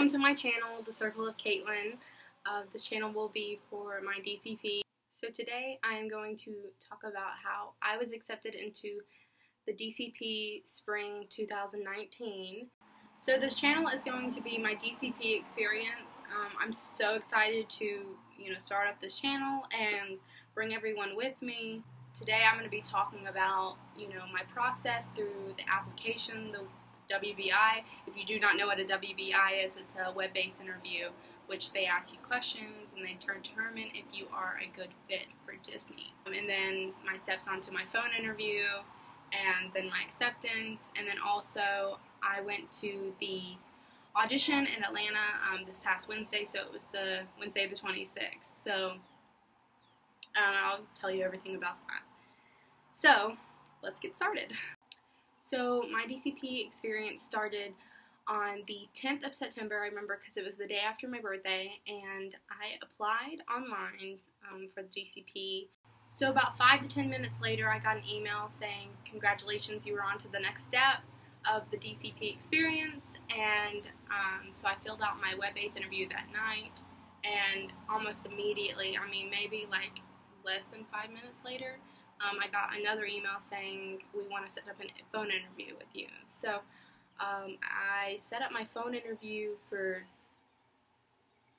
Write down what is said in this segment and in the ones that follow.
Welcome to my channel, The Circle of Caitlin. This channel will be for my DCP. So today I am going to talk about how I was accepted into the DCP Spring 2019. So this channel is going to be my DCP experience. I'm so excited to start up this channel and bring everyone with me. Today I'm going to be talking about my process through the application, the WBI. If you do not know what a WBI is, it's a web-based interview which they ask you questions and they determine if you are a good fit for Disney. And then my steps onto my phone interview, and then my acceptance, and then also I went to the audition in Atlanta this past Wednesday, so it was the Wednesday the 26th. So I'll tell you everything about that. So let's get started. So my DCP experience started on the 10th of September, I remember, because it was the day after my birthday, and I applied online for the DCP. So about 5 to 10 minutes later, I got an email saying, congratulations, you were on to the next step of the DCP experience, and so I filled out my web-based interview that night, and almost immediately, maybe like less than 5 minutes later, I got another email saying, we want to set up a phone interview with you. So I set up my phone interview for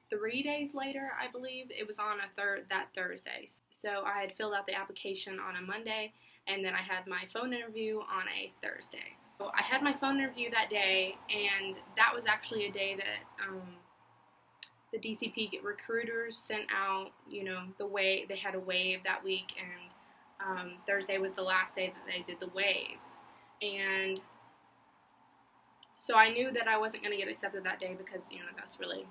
3 days later, I believe. It was on that Thursday. So I had filled out the application on a Monday, and then I had my phone interview on a Thursday. So I had my phone interview that day, and that was actually a day that the DCP recruiters sent out, they had a wave that week, and Thursday was the last day that they did the waves. And so I knew that I wasn't going to get accepted that day because, that's really,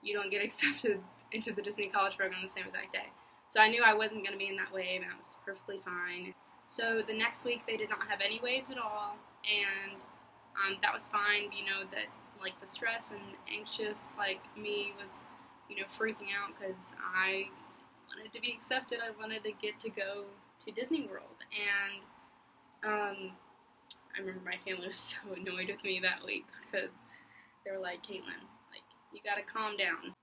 you don't get accepted into the Disney College program the same exact day. So I knew I wasn't going to be in that wave, and that was perfectly fine. So the next week they did not have any waves at all, and that was fine. That the stress and anxious me was, freaking out because I wanted to be accepted. I wanted to get to go to Disney World, and I remember my family was so annoyed with me that week because they were like, Caitlin, you gotta calm down.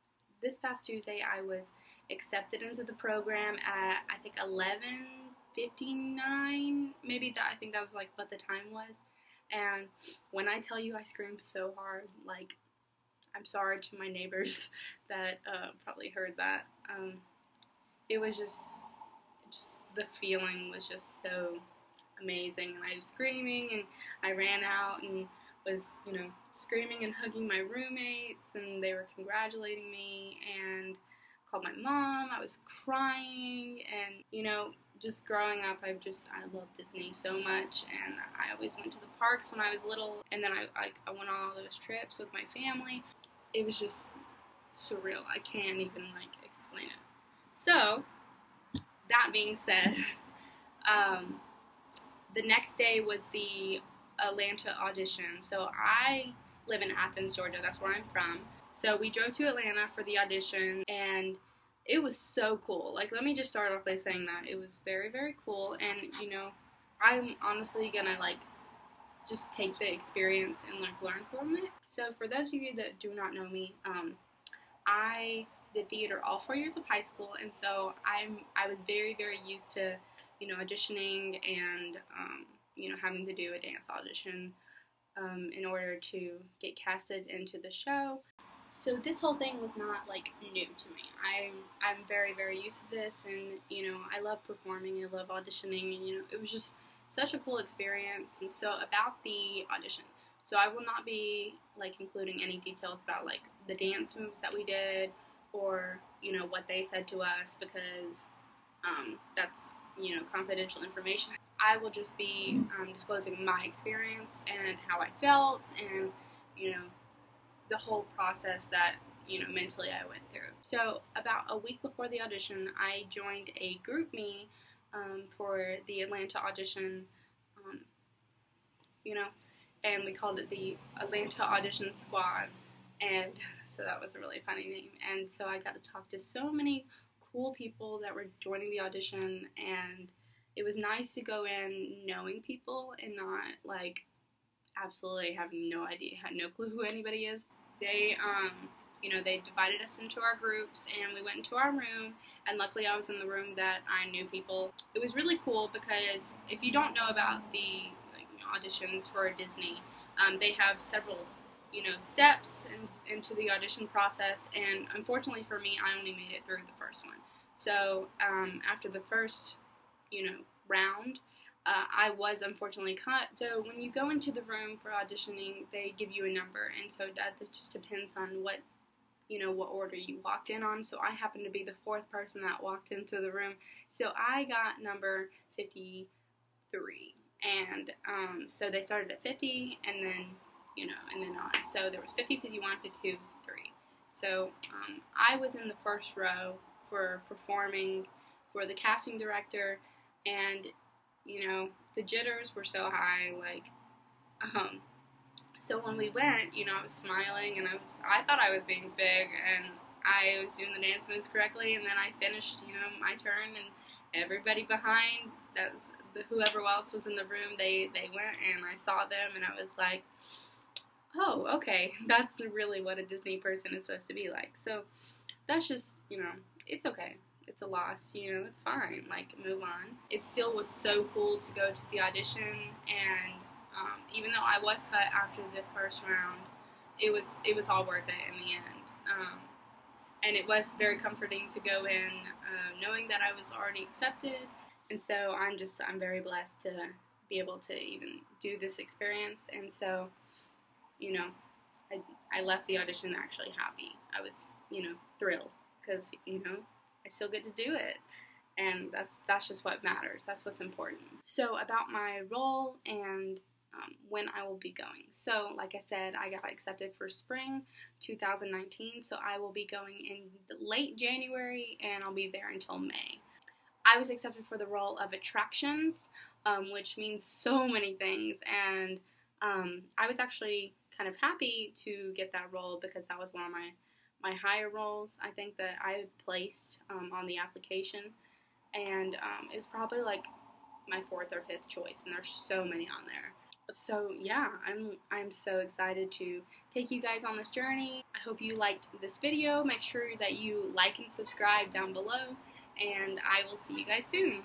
This past Tuesday, I was accepted into the program at, I think, 11:59, maybe that, I think that was what the time was. And when I tell you I screamed so hard, I'm sorry to my neighbors that probably heard that. It was just the feeling was just so amazing, and I was screaming, and I ran out and was, screaming and hugging my roommates, and they were congratulating me, and called my mom. I was crying, and, just growing up, I love Disney so much, and I always went to the parks when I was little, and then I went on all those trips with my family. It was just surreal. I can't even, explain it. So, that being said, the next day was the Atlanta audition. So I live in Athens, Georgia. That's where I'm from. So we drove to Atlanta for the audition, and it was so cool. Let me just start off by saying that it was very, very cool, and, I'm honestly gonna, just take the experience and, learn from it. So for those of you that do not know me, I did theater all 4 years of high school, and so I was very, very used to, auditioning and, having to do a dance audition in order to get casted into the show. So this whole thing was not, new to me. I'm very, very used to this, and, I love performing, I love auditioning, and, it was just such a cool experience. And so about the audition, so I will not be, including any details about, the dance moves that we did, or, what they said to us, because that's, confidential information. I will just be disclosing my experience and how I felt, and, the whole process that, mentally I went through. So about a week before the audition, I joined a GroupMe for the Atlanta audition, and we called it the Atlanta Audition Squad. And so that was a really funny name. And so I got to talk to so many cool people that were joining the audition, and it was nice to go in knowing people and not absolutely have no idea, had no clue who anybody is. They, they divided us into our groups, and we went into our room, and luckily I was in the room that I knew people. It was really cool because if you don't know about the auditions for Disney, they have several, steps into the audition process, and unfortunately for me, I only made it through the first one. So after the first, round, I was unfortunately cut. So when you go into the room for auditioning, they give you a number, and so that just depends on what order you walked in on. So I happened to be the fourth person that walked into the room, so I got number 53, and so they started at 50, and then and then on. So there was 50, 51, 52, 53. So I was in the first row for performing for the casting director, and the jitters were so high, so when we went, I was smiling, and I thought I was being big, and I was doing the dance moves correctly, and then I finished, my turn, and everybody behind, whoever else was in the room, they went, and I saw them, and I was like, oh, okay, that's really what a Disney person is supposed to be like. So that's just, it's okay. It's a loss, it's fine, move on. It still was so cool to go to the audition, and even though I was cut after the first round, it was all worth it in the end. And it was very comforting to go in knowing that I was already accepted, and so I'm very blessed to be able to even do this experience, and so, I left the audition actually happy. I was, thrilled, because, I still get to do it, and that's just what matters. That's what's important. So about my role and when I will be going. So like I said, I got accepted for spring 2019, so I will be going in late January, and I'll be there until May. I was accepted for the role of attractions, which means so many things, and I was actually kind of happy to get that role because that was one of my higher roles, I think, that I placed on the application, and it was probably my fourth or fifth choice, and there's so many on there. So yeah, I'm so excited to take you guys on this journey. I hope you liked this video. Make sure that you like and subscribe down below, and I will see you guys soon.